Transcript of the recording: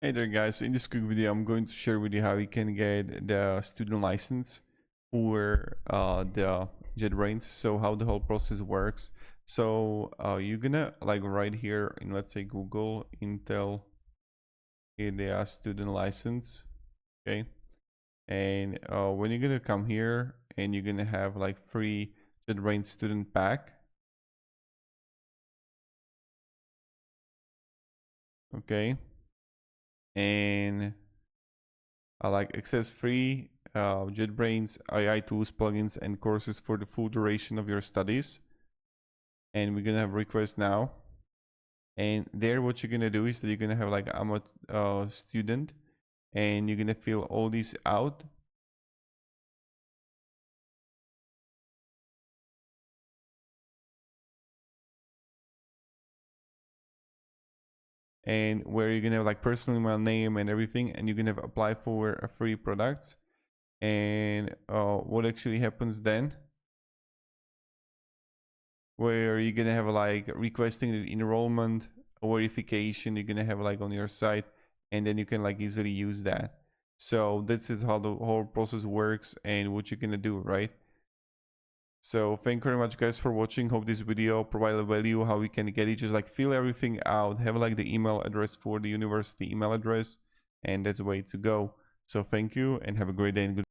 Hey there guys, in this quick video I'm going to share with you how you can get the student license for the JetBrains. So how the whole process works. So you're gonna like right here in, let's say, Google Intel IDEA student license, okay? And when you're gonna come here and you're gonna have like free JetBrains student pack, okay? And like access free JetBrains AI tools, plugins, and courses for the full duration of your studies. And we're gonna have request now. And there, what you're gonna do is that you're gonna have like I'm a student, and you're gonna fill all these out. And where you're gonna have like personal email, name, and everything, and you're gonna have apply for a free product. And what actually happens then, where you're gonna have like requesting the enrollment verification, you're gonna have like on your site, and then you can like easily use that. So this is how the whole process works and what you're gonna do, right? So thank you very much guys for watching. Hope this video provided value how we can get it. Just like fill everything out, have like the email address for the university email address, and that's the way to go. So thank you and have a great day and good